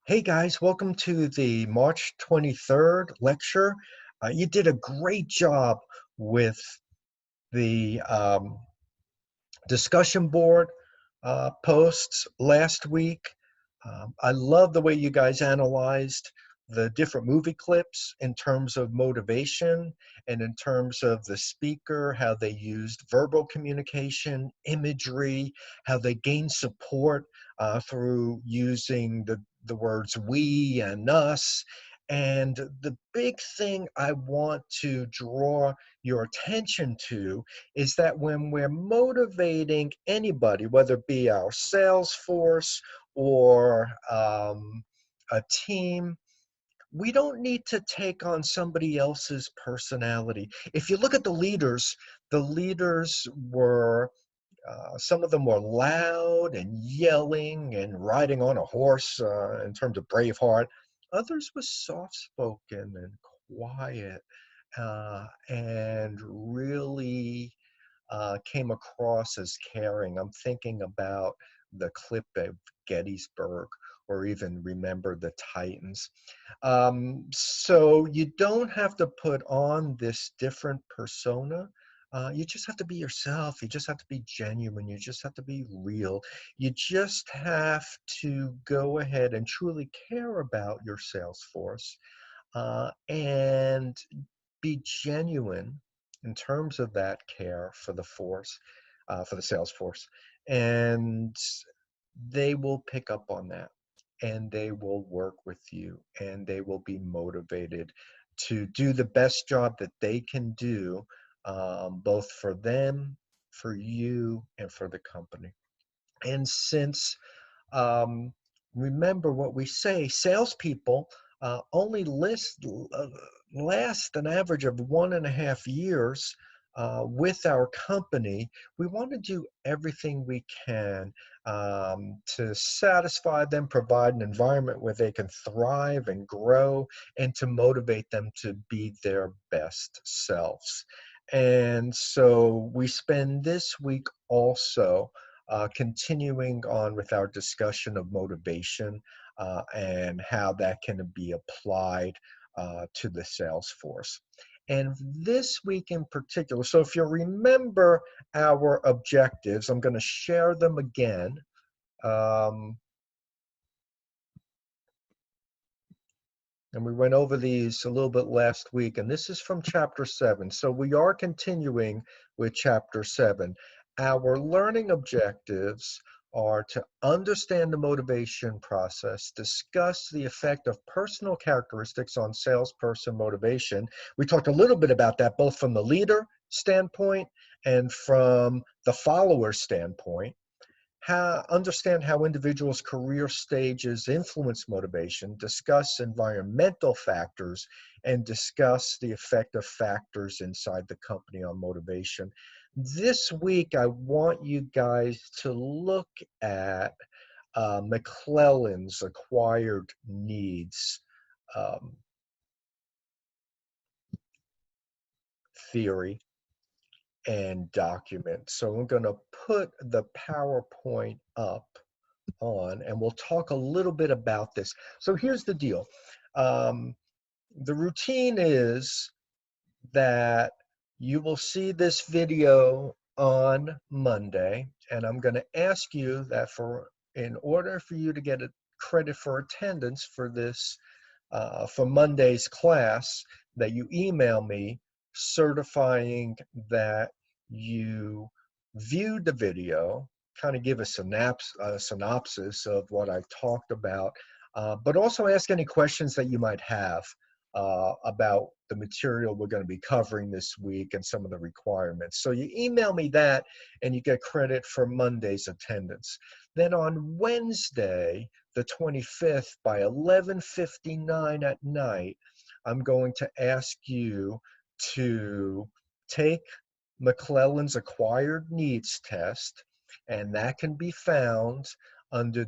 Hey guys, welcome to the March 23rd lecture. You did a great job with the discussion board posts last week. I love the way you guys analyzed the different movie clips in terms of motivation and in terms of the speaker, how they used verbal communication, imagery, how they gained support through using the words we and us. And the big thing I want to draw your attention to is that when we're motivating anybody, whether it be our sales force or a team, we don't need to take on somebody else's personality. If you look at the leaders were, some of them were loud and yelling and riding on a horse in terms of Braveheart. Others were soft-spoken and quiet and really came across as caring. I'm thinking about the clip of Gettysburg or even Remember the Titans. So you don't have to put on this different persona. You just have to be yourself. You just have to be genuine. You just have to be real. You just have to go ahead and truly care about your sales force and be genuine in terms of that care for the force, for the sales force, and they will pick up on that, and they will work with you, and they will be motivated to do the best job that they can do, both for them, for you, and for the company. And since um, remember what we say, salespeople only last an average of 1.5 years with our company. We want to do everything we can to satisfy them, provide an environment where they can thrive and grow, and to motivate them to be their best selves. And so we spend this week also continuing on with our discussion of motivation and how that can be applied to the sales force. And this week in particular, so if you remember our objectives, I'm going to share them again. Um, and we went over these a little bit last week, and this is from chapter 7. So we are continuing with chapter 7. Our learning objectives are to understand the motivation process, discuss the effect of personal characteristics on salesperson motivation. We talked a little bit about that, both from the leader standpoint and from the follower standpoint. Understand how individuals' career stages influence motivation, discuss environmental factors, and discuss the effect of factors inside the company on motivation. This week, I want you guys to look at McClellan's acquired needs um, theory and document. So I'm going to put the PowerPoint up on, and we'll talk a little bit about this. So here's the deal. Um, the routine is that you will see this video on Monday, and I'm going to ask you that in order for you to get a credit for attendance for this, for Monday's class, that you email me certifying that you viewed the video, kind of give a synopsis of what I've talked about, but also ask any questions that you might have about the material we're going to be covering this week and some of the requirements. So you email me that and you get credit for Monday's attendance. Then on Wednesday, the 25th, by 11:59 at night, I'm going to ask you to take McClellan's acquired needs test, and that can be found under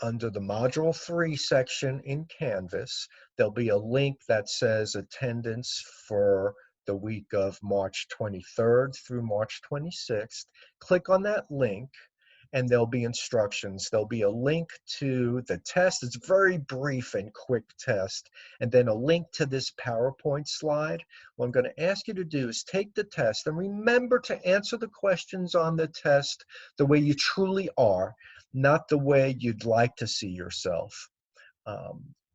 under the Module 3 section in Canvas. There'll be a link that says attendance for the week of March 23rd through March 26th. Click on that link, and there'll be instructions. There'll be a link to the test. It's a very brief and quick test, and then a link to this PowerPoint slide. What I'm going to ask you to do is take the test and remember to answer the questions on the test the way you truly are, not the way you'd like to see yourself.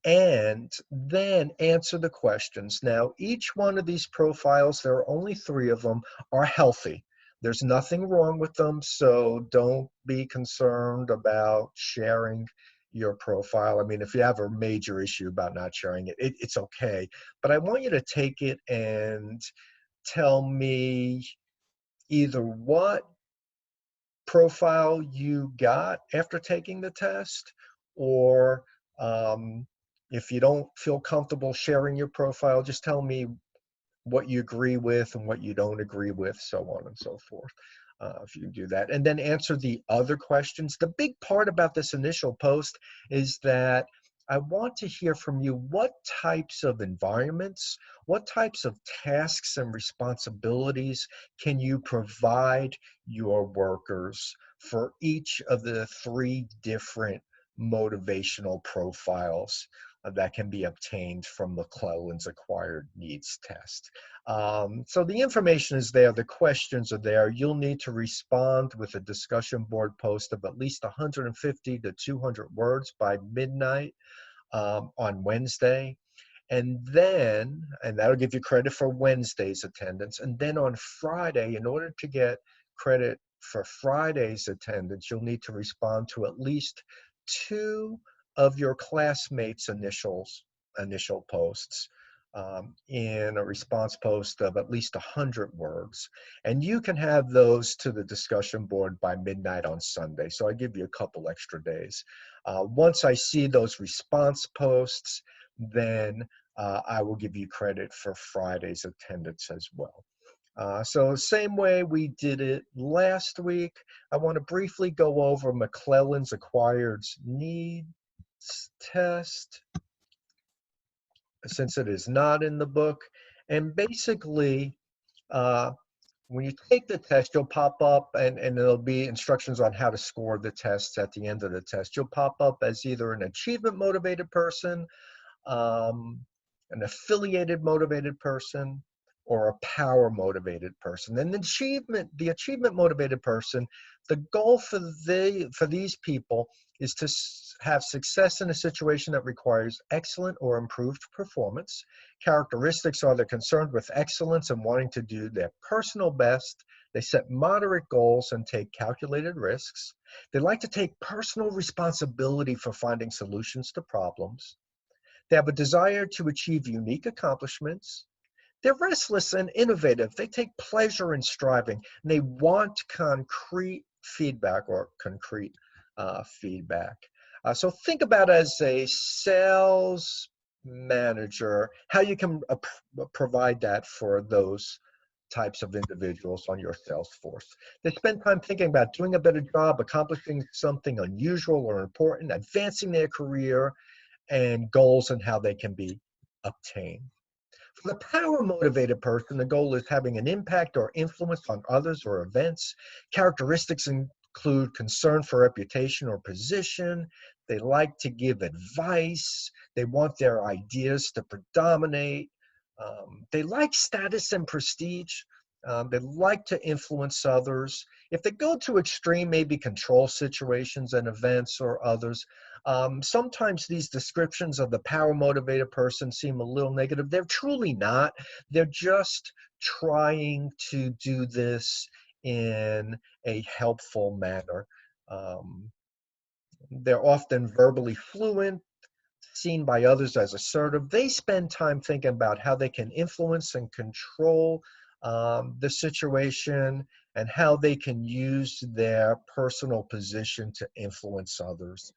And then answer the questions. Now, each one of these profiles, there are only 3 of them, are healthy. There's nothing wrong with them, so don't be concerned about sharing your profile. I mean, if you have a major issue about not sharing it, it's okay. But I want you to take it and tell me either what profile you got after taking the test, or um, if you don't feel comfortable sharing your profile, just tell me what you agree with and what you don't agree with, so on and so forth. If you can do that, and then answer the other questions. The big part about this initial post is that I want to hear from you what types of environments, what types of tasks and responsibilities can you provide your workers for each of the 3 different motivational profiles that can be obtained from McClelland's Acquired Needs Test. So the information is there, the questions are there. You'll need to respond with a discussion board post of at least 150 to 200 words by midnight on Wednesday. And that'll give you credit for Wednesday's attendance. And then on Friday, in order to get credit for Friday's attendance, you'll need to respond to at least 2 of your classmates' initial posts in a response post of at least 100 words. And you can have those to the discussion board by midnight on Sunday. So I give you a couple extra days. Once I see those response posts, then I will give you credit for Friday's attendance as well. So same way we did it last week, I want to briefly go over McClelland's Acquired Needs Test, since it is not in the book. And basically, when you take the test, you'll pop up, and there'll be instructions on how to score the tests at the end of the test. You'll pop up as either an achievement-motivated person, an affiliated motivated person, or a power motivated person. And the achievement motivated person, the goal for these people is to have success in a situation that requires excellent or improved performance. Characteristics are they're concerned with excellence and wanting to do their personal best. They set moderate goals and take calculated risks. They like to take personal responsibility for finding solutions to problems. They have a desire to achieve unique accomplishments. They're restless and innovative. They take pleasure in striving, and they want concrete feedback or concrete feedback. So think about as a sales manager, how you can provide that for those types of individuals on your sales force. They spend time thinking about doing a better job, accomplishing something unusual or important, advancing their career, and goals and how they can be obtained. For the power motivated person, the goal is having an impact or influence on others or events. Characteristics include concern for reputation or position. They like to give advice. They want their ideas to predominate. They like status and prestige. They like to influence others. If they go to extreme, maybe control situations and events or others. Sometimes these descriptions of the power motivated person seem a little negative. They're truly not. They're just trying to do this in a helpful manner. They're often verbally fluent, seen by others as assertive. They spend time thinking about how they can influence and control the situation, and how they can use their personal position to influence others.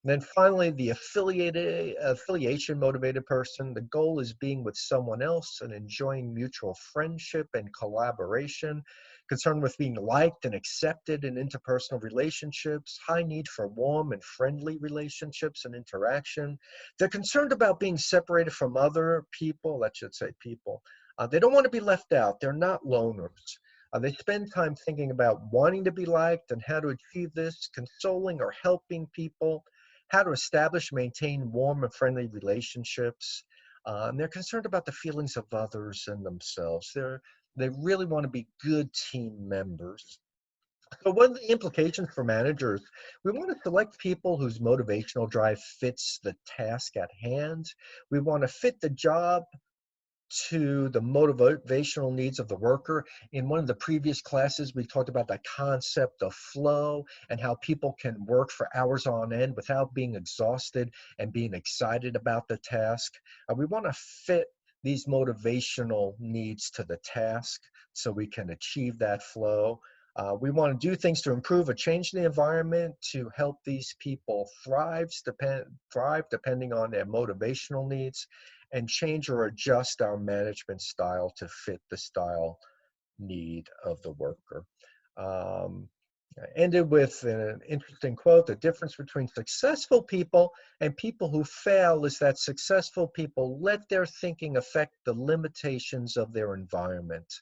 Then finally, the affiliation motivated person, the goal is being with someone else and enjoying mutual friendship and collaboration, concerned with being liked and accepted in interpersonal relationships, high need for warm and friendly relationships and interaction. They're concerned about being separated from other people, let's just say people. They don't want to be left out. They're not loners. They spend time thinking about wanting to be liked and how to achieve this, consoling or helping people, how to establish, maintain warm and friendly relationships. And they're concerned about the feelings of others and themselves. They really want to be good team members. So one of the implications for managers, we want to select people whose motivational drive fits the task at hand. We want to fit the job to the motivational needs of the worker. In one of the previous classes, we talked about the concept of flow and how people can work for hours on end without being exhausted and being excited about the task. We want to fit these motivational needs to the task so we can achieve that flow. We want to do things to improve or change the environment to help these people thrive depending on their motivational needs, and change or adjust our management style to fit the style need of the worker. I ended with an interesting quote: the difference between successful people and people who fail is that successful people let their thinking affect the limitations of their environment.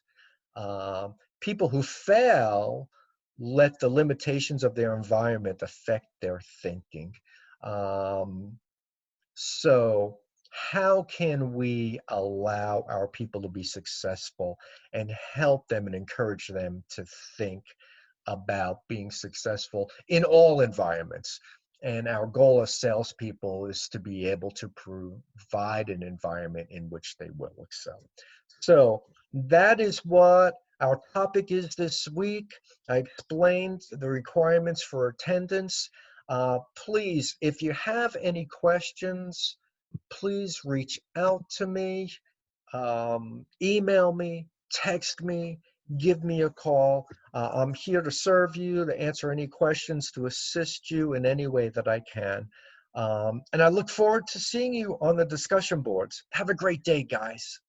People who fail let the limitations of their environment affect their thinking. So how can we allow our people to be successful and help them and encourage them to think about being successful in all environments? And our goal as salespeople is to be able to provide an environment in which they will excel. So that is what our topic is this week. I explained the requirements for attendance. Please, if you have any questions, please reach out to me, email me, text me, give me a call. I'm here to serve you, to answer any questions, to assist you in any way that I can. And I look forward to seeing you on the discussion boards. Have a great day, guys.